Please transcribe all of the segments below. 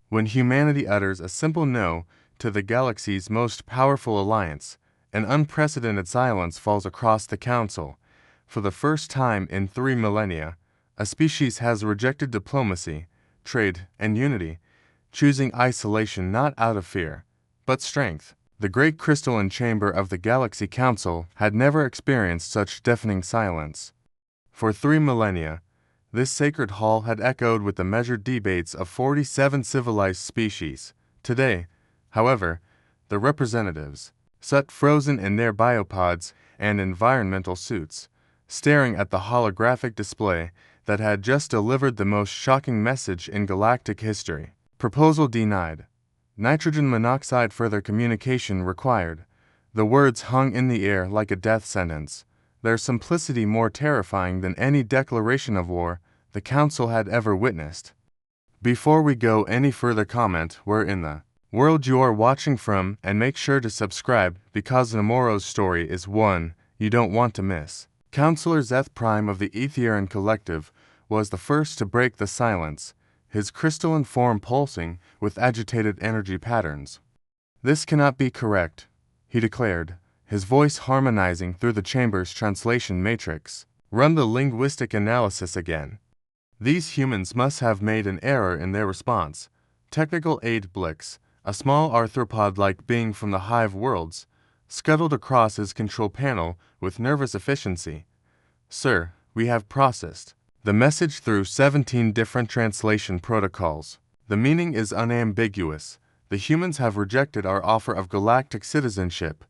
When humanity utters a simple no to the galaxy's most powerful alliance, an unprecedented silence falls across the Council. For the first time in 3 millennia, a species has rejected diplomacy, trade, and unity, choosing isolation not out of fear, but strength. The great crystalline chamber of the Galaxy Council had never experienced such deafening silence. For 3 millennia, this sacred hall had echoed with the measured debates of 47 civilized species. Today, however, the representatives sat frozen in their biopods and environmental suits, staring at the holographic display that had just delivered the most shocking message in galactic history. Proposal denied. Nitrogen monoxide further communication required. The words hung in the air like a death sentence, their simplicity more terrifying than any declaration of war the Council had ever witnessed. Before we go any further, comment where in the world you are watching from, and make sure to subscribe because tomorrow's story is one you don't want to miss. Councillor Zeth Prime of the Aetherian Collective was the first to break the silence, his crystalline form pulsing with agitated energy patterns. "This cannot be correct," he declared, his voice harmonizing through the chamber's translation matrix. "Run the linguistic analysis again. These humans must have made an error in their response." Technical aide Blix, a small arthropod-like being from the Hive worlds, scuttled across his control panel with nervous efficiency. "Sir, we have processed the message through 17 different translation protocols. The meaning is unambiguous. The humans have rejected our offer of galactic citizenship,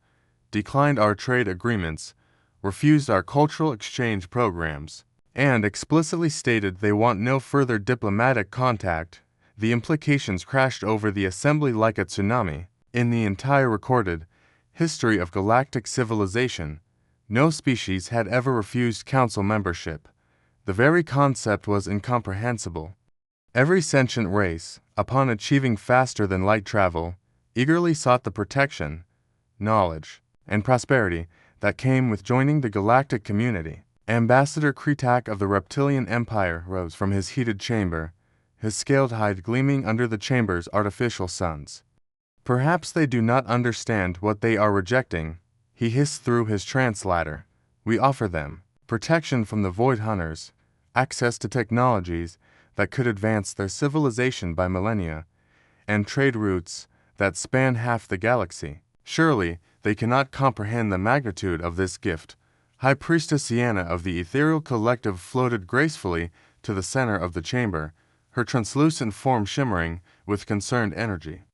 declined our trade agreements, refused our cultural exchange programs, and explicitly stated they want no further diplomatic contact." The implications crashed over the assembly like a tsunami. In the entire recorded history of galactic civilization, no species had ever refused Council membership. The very concept was incomprehensible. Every sentient race, upon achieving faster-than-light travel, eagerly sought the protection, knowledge, and prosperity that came with joining the galactic community. Ambassador Kretak of the Reptilian Empire rose from his heated chamber, his scaled hide gleaming under the chamber's artificial suns. "Perhaps they do not understand what they are rejecting," he hissed through his translator. "We offer them protection from the Void Hunters, access to technologies that could advance their civilization by millennia, and trade routes that span half the galaxy. Surely they cannot comprehend the magnitude of this gift." High Priestess Sienna of the Ethereal Collective floated gracefully to the center of the chamber, her translucent form shimmering with concerned energy.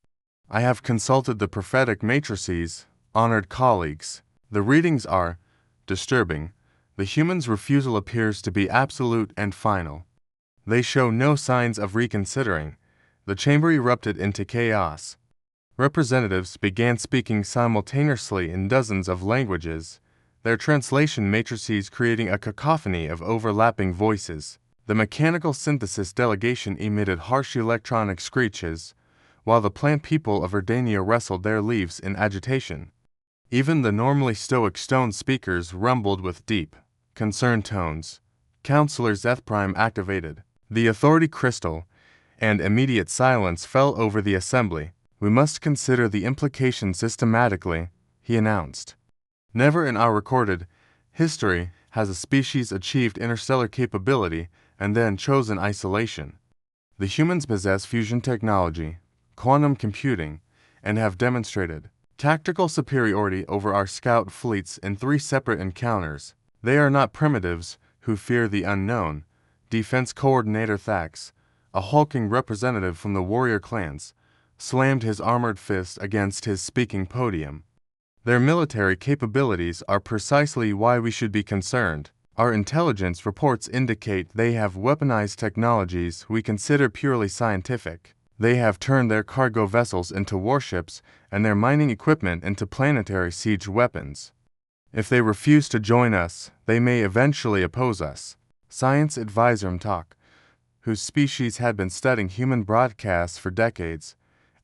"I have consulted the prophetic matrices, honored colleagues. The readings are disturbing. The humans' refusal appears to be absolute and final. They show no signs of reconsidering." The chamber erupted into chaos. Representatives began speaking simultaneously in dozens of languages, their translation matrices creating a cacophony of overlapping voices. The mechanical synthesis delegation emitted harsh electronic screeches, while the plant people of Erdania wrestled their leaves in agitation. Even the normally stoic stone speakers rumbled with deep, concerned tones. Councillor Zeth Prime activated the authority crystal, and immediate silence fell over the assembly. "We must consider the implications systematically," he announced. "Never in our recorded history has a species achieved interstellar capability and then chosen isolation. The humans possess fusion technology, quantum computing, and have demonstrated tactical superiority over our scout fleets in 3 separate encounters. They are not primitives who fear the unknown." Defense Coordinator Thax, a hulking representative from the warrior clans, slammed his armored fist against his speaking podium. "Their military capabilities are precisely why we should be concerned. Our intelligence reports indicate they have weaponized technologies we consider purely scientific. They have turned their cargo vessels into warships and their mining equipment into planetary siege weapons. If they refuse to join us, they may eventually oppose us." Science Advisor Mtok, whose species had been studying human broadcasts for decades,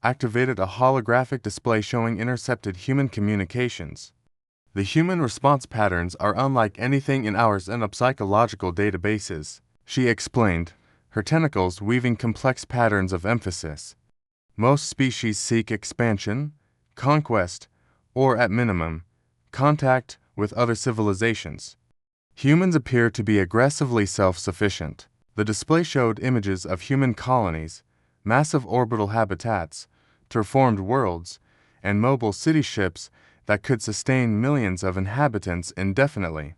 activated a holographic display showing intercepted human communications. "The human response patterns are unlike anything in our psychological databases," she explained, her tentacles weaving complex patterns of emphasis. Most species seek expansion, conquest, or at minimum, contact with other civilizations. Humans appear to be aggressively self-sufficient. The display showed images of human colonies, massive orbital habitats, terraformed worlds, and mobile city ships that could sustain millions of inhabitants indefinitely.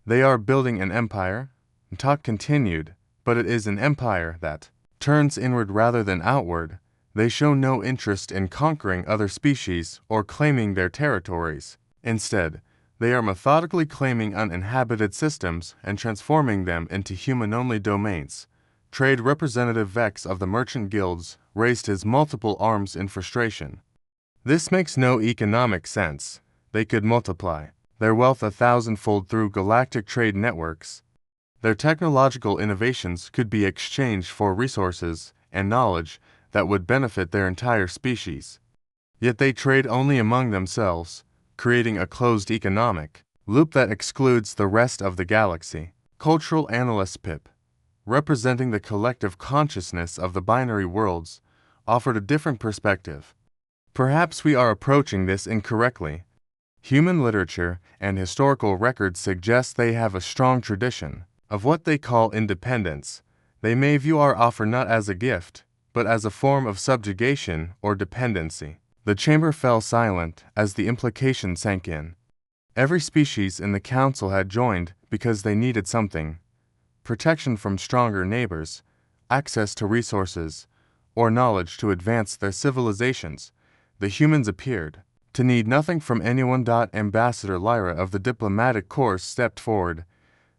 They are building an empire, talk continued, but it is an empire that turns inward rather than outward. They show no interest in conquering other species or claiming their territories. Instead, they are methodically claiming uninhabited systems and transforming them into human-only domains. Trade Representative Vex of the Merchant Guilds raised his multiple arms in frustration. This makes no economic sense. They could multiply their wealth 1,000-fold through galactic trade networks. Their technological innovations could be exchanged for resources and knowledge that would benefit their entire species. Yet they trade only among themselves, creating a closed economic loop that excludes the rest of the galaxy. Cultural Analyst Pip, representing the collective consciousness of the binary worlds, offered a different perspective. Perhaps we are approaching this incorrectly. Human literature and historical records suggest they have a strong tradition of what they call independence. They may view our offer not as a gift, but as a form of subjugation or dependency. The chamber fell silent as the implication sank in. Every species in the council had joined because they needed something: protection from stronger neighbors, access to resources, or knowledge to advance their civilizations. The humans appeared to need nothing from anyone. Ambassador Lyra of the diplomatic corps stepped forward,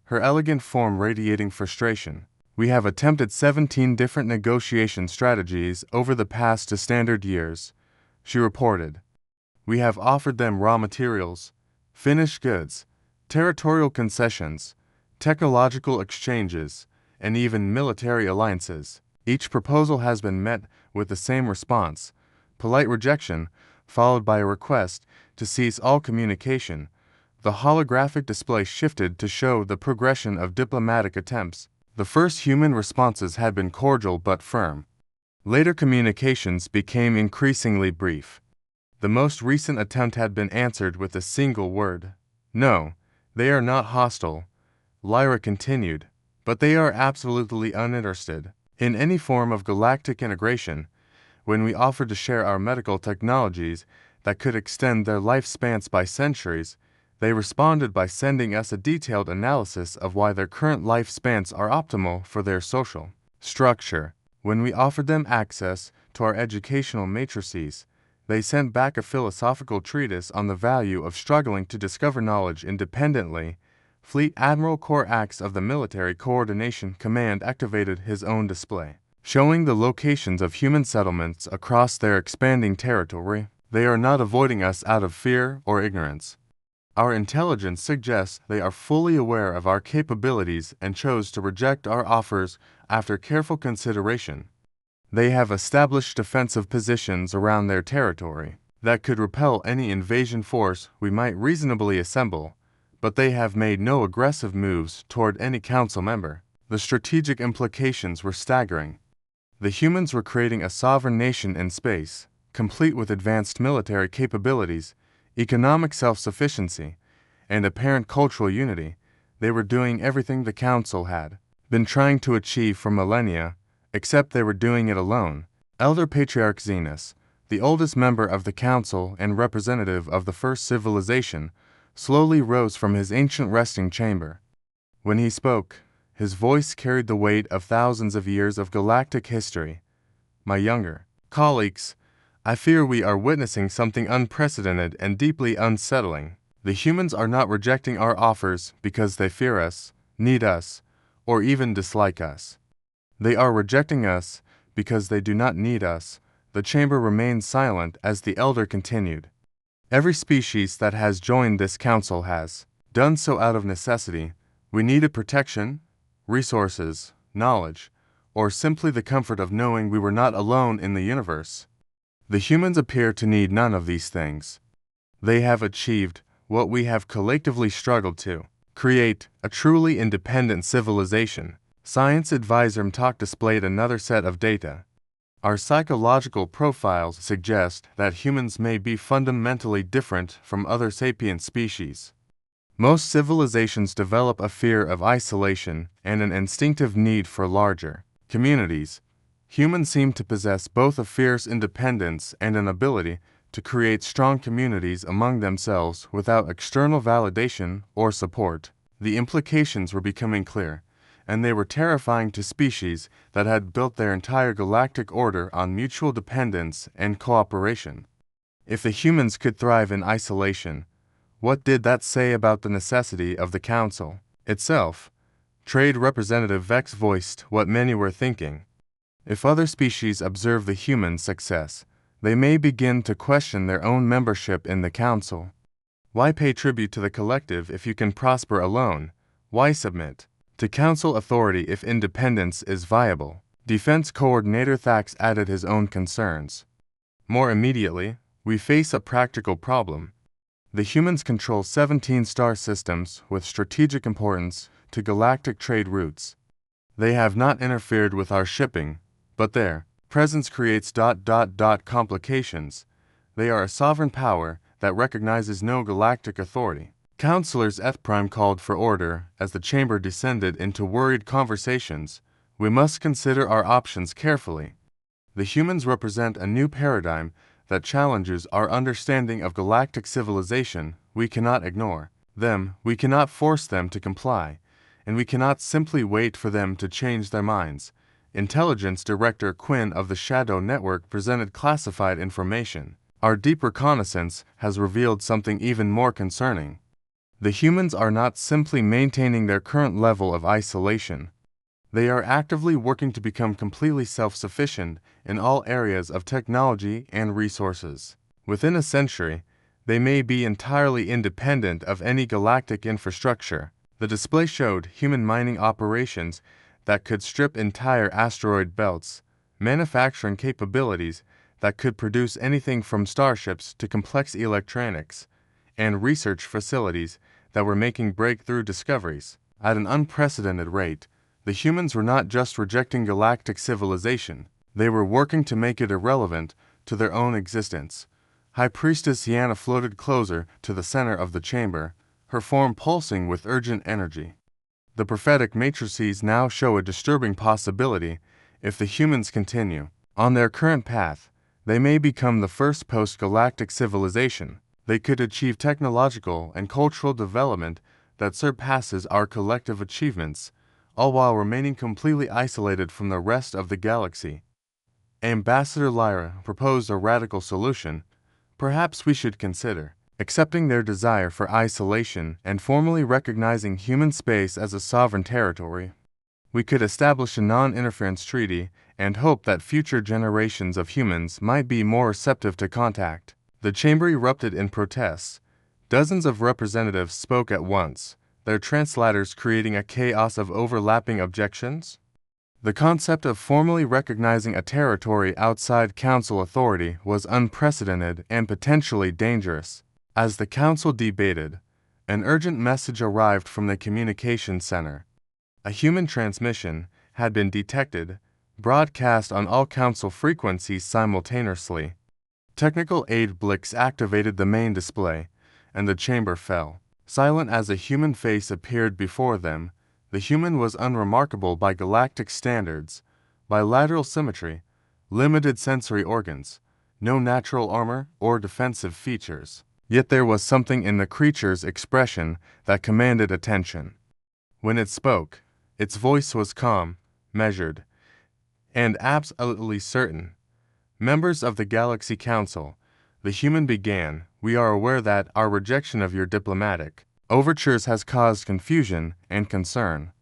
her elegant form radiating frustration. We have attempted 17 different negotiation strategies over the past 2 standard years, she reported. We have offered them raw materials, finished goods, territorial concessions, technological exchanges, and even military alliances. Each proposal has been met with the same response: polite rejection, followed by a request to cease all communication. The holographic display shifted to show the progression of diplomatic attempts. The first human responses had been cordial but firm. Later communications became increasingly brief. The most recent attempt had been answered with a single word: no, they are not hostile, Lyra continued, but they are absolutely uninterested in any form of galactic integration. When we offered to share our medical technologies that could extend their lifespans by centuries, they responded by sending us a detailed analysis of why their current lifespans are optimal for their social structure. When we offered them access to our educational matrices, they sent back a philosophical treatise on the value of struggling to discover knowledge independently. Fleet Admiral Corps Acts of the Military Coordination Command activated his own display, showing the locations of human settlements across their expanding territory. They are not avoiding us out of fear or ignorance. Our intelligence suggests they are fully aware of our capabilities and chose to reject our offers after careful consideration. They have established defensive positions around their territory that could repel any invasion force we might reasonably assemble, but they have made no aggressive moves toward any council member. The strategic implications were staggering. The humans were creating a sovereign nation in space, complete with advanced military capabilities, economic self-sufficiency, and apparent cultural unity. They were doing everything the council had been trying to achieve for millennia, except they were doing it alone. Elder Patriarch Xenos, the oldest member of the council and representative of the first civilization, slowly rose from his ancient resting chamber. When he spoke, his voice carried the weight of thousands of years of galactic history. My younger colleagues, I fear we are witnessing something unprecedented and deeply unsettling. The humans are not rejecting our offers because they fear us, need us, or even dislike us. They are rejecting us because they do not need us. The chamber remained silent as the elder continued. Every species that has joined this council has done so out of necessity. We needed protection, resources, knowledge, or simply the comfort of knowing we were not alone in the universe. The humans appear to need none of these things. They have achieved what we have collectively struggled to create: a truly independent civilization. Science Advisor Mtok displayed another set of data. Our psychological profiles suggest that humans may be fundamentally different from other sapient species. Most civilizations develop a fear of isolation and an instinctive need for larger communities. Humans seem to possess both a fierce independence and an ability to create strong communities among themselves without external validation or support. The implications were becoming clear, and they were terrifying to species that had built their entire galactic order on mutual dependence and cooperation. If the humans could thrive in isolation, what did that say about the necessity of the Council itself? Trade Representative Vex voiced what many were thinking. If other species observe the human success, they may begin to question their own membership in the Council. Why pay tribute to the collective if you can prosper alone? Why submit to Council authority if independence is viable? Defense Coordinator Thax added his own concerns. More immediately, we face a practical problem. The humans control 17 star systems with strategic importance to galactic trade routes. They have not interfered with our shipping, but their presence creates complications. They are a sovereign power that recognizes no galactic authority. Councilors Eth Prime called for order as the chamber descended into worried conversations. We must consider our options carefully. The humans represent a new paradigm that challenges our understanding of galactic civilization. We cannot ignore them, we cannot force them to comply, and we cannot simply wait for them to change their minds. Intelligence Director Quinn of the Shadow Network presented classified information. Our deep reconnaissance has revealed something even more concerning. The humans are not simply maintaining their current level of isolation. They are actively working to become completely self-sufficient in all areas of technology and resources. Within a century, they may be entirely independent of any galactic infrastructure. The display showed human mining operations that could strip entire asteroid belts, manufacturing capabilities that could produce anything from starships to complex electronics, and research facilities that were making breakthrough discoveries at an unprecedented rate. The humans were not just rejecting galactic civilization, they were working to make it irrelevant to their own existence. High Priestess Yana floated closer to the center of the chamber, her form pulsing with urgent energy. The prophetic matrices now show a disturbing possibility. If the humans continue on their current path, they may become the first post-galactic civilization. They could achieve technological and cultural development that surpasses our collective achievements, all while remaining completely isolated from the rest of the galaxy. Ambassador Lyra proposed a radical solution. Perhaps we should consider accepting their desire for isolation and formally recognizing human space as a sovereign territory. We could establish a non-interference treaty and hope that future generations of humans might be more receptive to contact. The chamber erupted in protests. Dozens of representatives spoke at once, their translators creating a chaos of overlapping objections. The concept of formally recognizing a territory outside Council authority was unprecedented and potentially dangerous. As the Council debated, an urgent message arrived from the communications center. A human transmission had been detected, broadcast on all Council frequencies simultaneously. Technical aid Blix activated the main display, and the chamber fell. Silent as a human face appeared before them, the human was unremarkable by galactic standards, bilateral symmetry, limited sensory organs, no natural armor or defensive features. Yet there was something in the creature's expression that commanded attention. When it spoke, its voice was calm, measured, and absolutely certain. Members of the Galaxy Council, the human began, we are aware that our rejection of your diplomatic overtures has caused confusion and concern.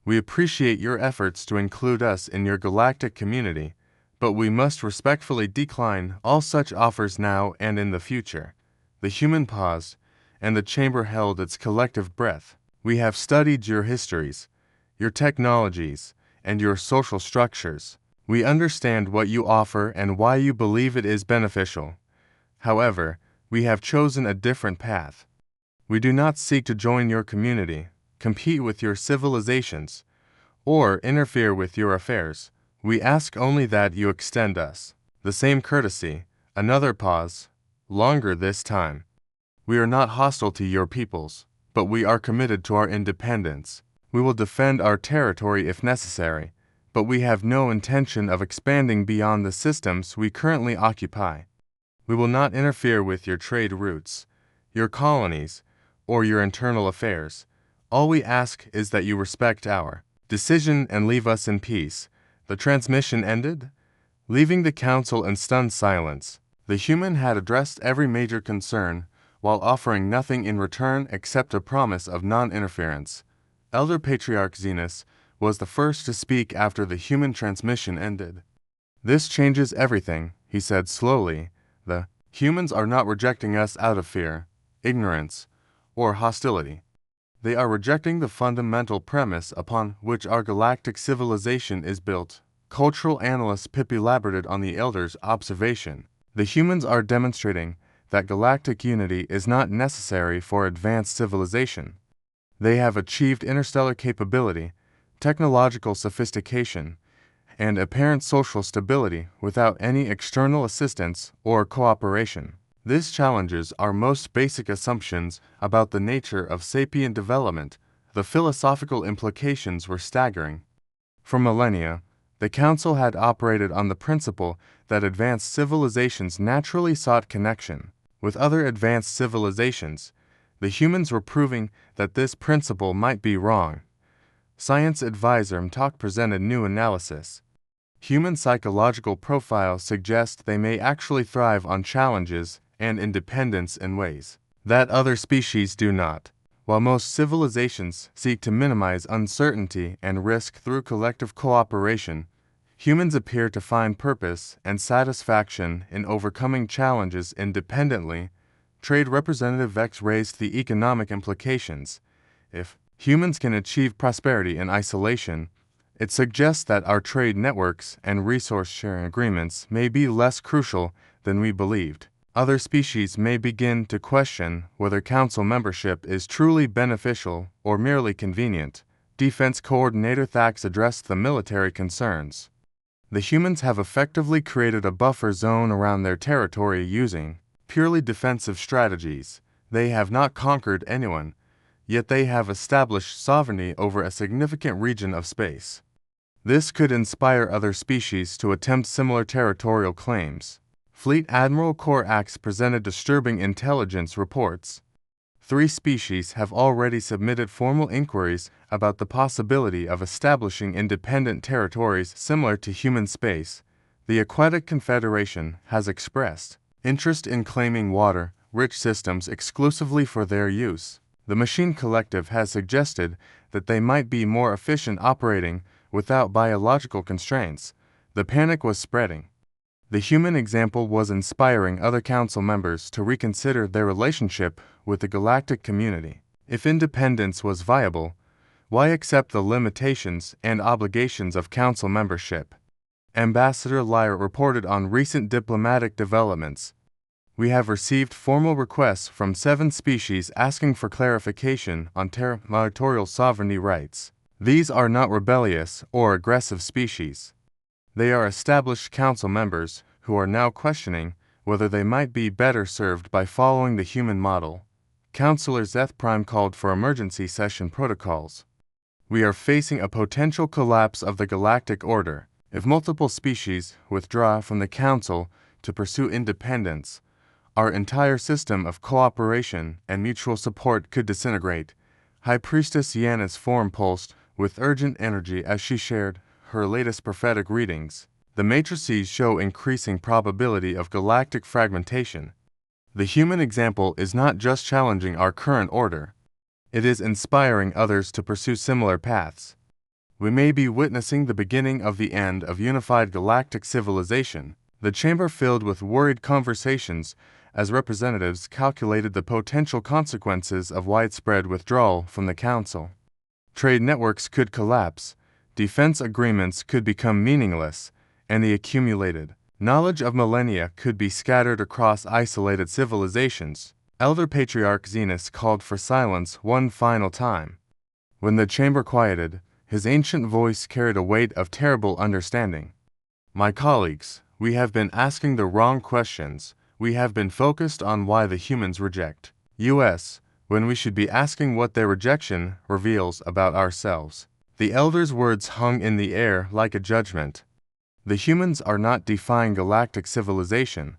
We appreciate your efforts to include us in your galactic community, but we must respectfully decline all such offers now and in the future. The human paused, and the chamber held its collective breath. We have studied your histories, your technologies, and your social structures. We understand what you offer and why you believe it is beneficial. However, we have chosen a different path. We do not seek to join your community, compete with your civilizations, or interfere with your affairs. We ask only that you extend us the same courtesy. Another pause, longer this time. We are not hostile to your peoples, but we are committed to our independence. We will defend our territory if necessary, but we have no intention of expanding beyond the systems we currently occupy. We will not interfere with your trade routes, your colonies, or your internal affairs. All we ask is that you respect our decision and leave us in peace. The transmission ended, leaving the council in stunned silence. The human had addressed every major concern, while offering nothing in return except a promise of non-interference. Elder Patriarch Zenos was the first to speak after the human transmission ended. This changes everything, he said slowly. The humans are not rejecting us out of fear, ignorance, or hostility. They are rejecting the fundamental premise upon which our galactic civilization is built. Cultural analyst Pippi elaborated on the Elder's observation. The humans are demonstrating that galactic unity is not necessary for advanced civilization. They have achieved interstellar capability, technological sophistication, and apparent social stability without any external assistance or cooperation. This challenges our most basic assumptions about the nature of sapient development. The philosophical implications were staggering. For millennia, the Council had operated on the principle that advanced civilizations naturally sought connection with other advanced civilizations. The humans were proving that this principle might be wrong. Science advisor Mtok presented new analysis. Human psychological profiles suggest they may actually thrive on challenges and independence in ways that other species do not. While most civilizations seek to minimize uncertainty and risk through collective cooperation, humans appear to find purpose and satisfaction in overcoming challenges independently. Trade Representative Vex raised the economic implications. If humans can achieve prosperity in isolation, it suggests that our trade networks and resource-sharing agreements may be less crucial than we believed. Other species may begin to question whether Council membership is truly beneficial or merely convenient. Defense Coordinator Thax addressed the military concerns. The humans have effectively created a buffer zone around their territory using purely defensive strategies. They have not conquered anyone, yet they have established sovereignty over a significant region of space. This could inspire other species to attempt similar territorial claims. Fleet Admiral Korax presented disturbing intelligence reports. 3 species have already submitted formal inquiries about the possibility of establishing independent territories similar to human space. The Aquatic Confederation has expressed interest in claiming water-rich systems exclusively for their use. The Machine Collective has suggested that they might be more efficient operating without biological constraints. The panic was spreading. The human example was inspiring other council members to reconsider their relationship with the galactic community. If independence was viable, why accept the limitations and obligations of council membership? Ambassador Lyre reported on recent diplomatic developments. We have received formal requests from 7 species asking for clarification on territorial sovereignty rights. These are not rebellious or aggressive species. They are established council members who are now questioning whether they might be better served by following the human model. Councillor Zeth Prime called for emergency session protocols. We are facing a potential collapse of the galactic order. If multiple species withdraw from the Council to pursue independence, our entire system of cooperation and mutual support could disintegrate. High Priestess Yanis Form pulsed with urgent energy as she shared her latest prophetic readings. The matrices show increasing probability of galactic fragmentation. The human example is not just challenging our current order. It is inspiring others to pursue similar paths. We may be witnessing the beginning of the end of unified galactic civilization. The chamber filled with worried conversations as representatives calculated the potential consequences of widespread withdrawal from the Council. Trade networks could collapse, defense agreements could become meaningless, and the accumulated knowledge of millennia could be scattered across isolated civilizations. Elder Patriarch Zenos called for silence one final time. When the chamber quieted, His ancient voice carried a weight of terrible understanding. My colleagues, we have been asking the wrong questions. We have been focused on why the humans reject us, when we should be asking what their rejection reveals about ourselves. The elder's words hung in the air like a judgment. The humans are not defying galactic civilization.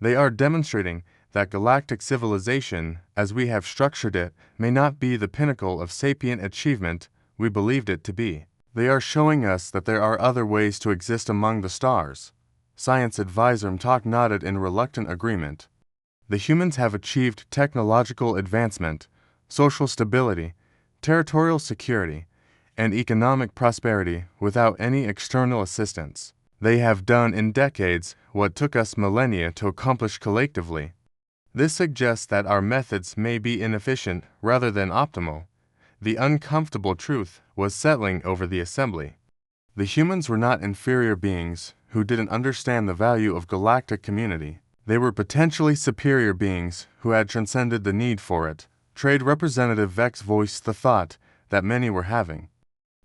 They are demonstrating that galactic civilization, as we have structured it, may not be the pinnacle of sapient achievement we believed it to be. They are showing us that there are other ways to exist among the stars. Science advisor Mtok nodded in reluctant agreement. The humans have achieved technological advancement, social stability, territorial security, and economic prosperity without any external assistance. They have done in decades what took us millennia to accomplish collectively. This suggests that our methods may be inefficient rather than optimal. The uncomfortable truth was settling over the assembly. The humans were not inferior beings who didn't understand the value of galactic community. They were potentially superior beings who had transcended the need for it. Trade Representative Vex voiced the thought that many were having.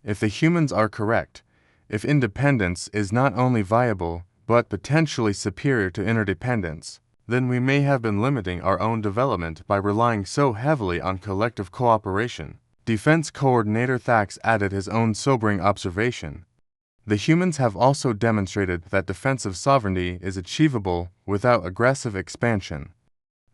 If the humans are correct, if independence is not only viable but potentially superior to interdependence, then we may have been limiting our own development by relying so heavily on collective cooperation. Defense Coordinator Thax added his own sobering observation. The humans have also demonstrated that defensive sovereignty is achievable without aggressive expansion.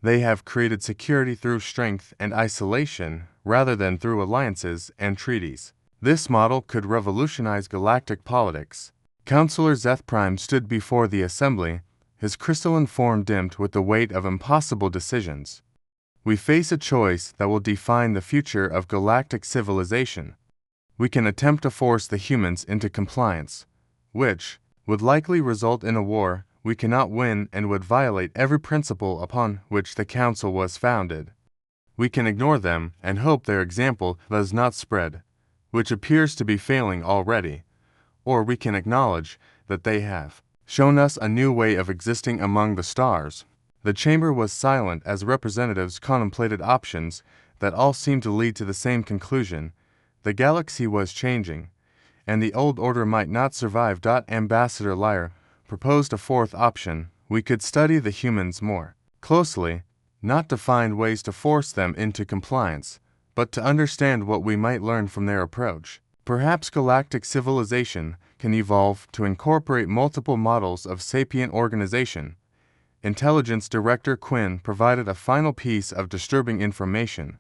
They have created security through strength and isolation rather than through alliances and treaties. This model could revolutionize galactic politics. Counselor Zeth Prime stood before the assembly, his crystalline form dimmed with the weight of impossible decisions. We face a choice that will define the future of galactic civilization. We can attempt to force the humans into compliance, which would likely result in a war we cannot win and would violate every principle upon which the Council was founded. We can ignore them and hope their example does not spread, which appears to be failing already, or we can acknowledge that they have shown us a new way of existing among the stars. The chamber was silent as representatives contemplated options that all seemed to lead to the same conclusion. The galaxy was changing, and the old order might not survive. Ambassador Lyre proposed a fourth option. We could study the humans more closely, not to find ways to force them into compliance, but to understand what we might learn from their approach. Perhaps galactic civilization can evolve to incorporate multiple models of sapient organization. Intelligence Director Quinn provided a final piece of disturbing information.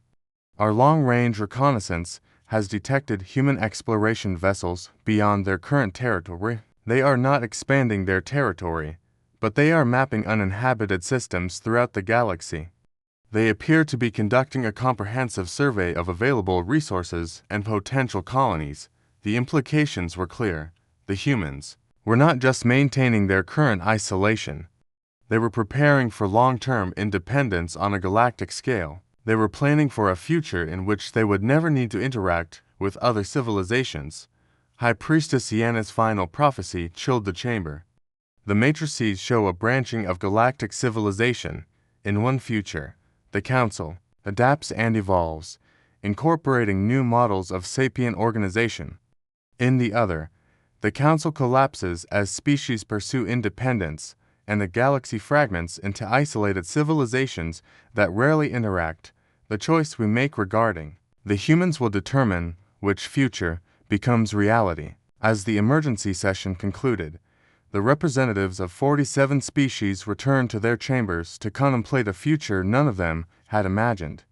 Our long-range reconnaissance has detected human exploration vessels beyond their current territory. They are not expanding their territory, but they are mapping uninhabited systems throughout the galaxy. They appear to be conducting a comprehensive survey of available resources and potential colonies. The implications were clear. The humans were not just maintaining their current isolation. They were preparing for long-term independence on a galactic scale. They were planning for a future in which they would never need to interact with other civilizations. High Priestess Sienna's final prophecy chilled the chamber. The matrices show a branching of galactic civilization. In one future, the Council adapts and evolves, incorporating new models of sapient organization. In the other, the Council collapses as species pursue independence, and the galaxy fragments into isolated civilizations that rarely interact. The choice we make regarding the humans will determine which future becomes reality. As the emergency session concluded, the representatives of 47 species returned to their chambers to contemplate a future none of them had imagined.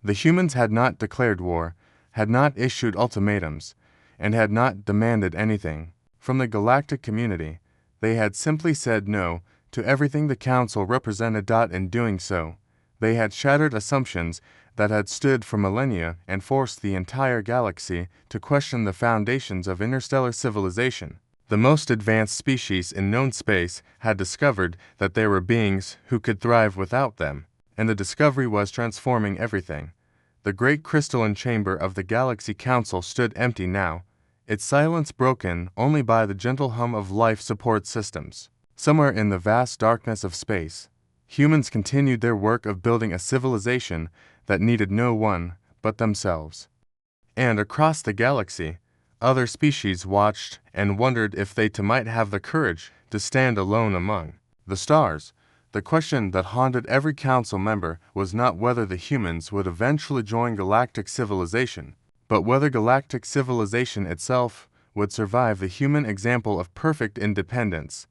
The humans had not declared war, had not issued ultimatums, and had not demanded anything from the galactic community. They had simply said no to everything the Council represented. In doing so, they had shattered assumptions that had stood for millennia and forced the entire galaxy to question the foundations of interstellar civilization. The most advanced species in known space had discovered that there were beings who could thrive without them, and the discovery was transforming everything. The great crystalline chamber of the Galaxy Council stood empty now, its silence broken only by the gentle hum of life support systems. Somewhere in the vast darkness of space, humans continued their work of building a civilization that needed no one but themselves. And across the galaxy, Other species watched and wondered if they too might have the courage to stand alone among the stars. The question that haunted every council member was not whether the humans would eventually join galactic civilization, but whether galactic civilization itself would survive the human example of perfect independence.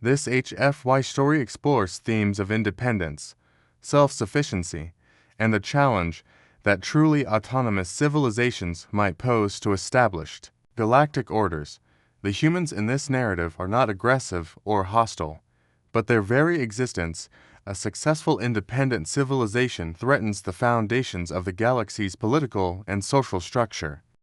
This HFY story explores themes of independence, self-sufficiency, and the challenge that truly autonomous civilizations might pose to established galactic orders. The humans in this narrative are not aggressive or hostile, but their very existence, a successful independent civilization, threatens the foundations of the galaxy's political and social structure.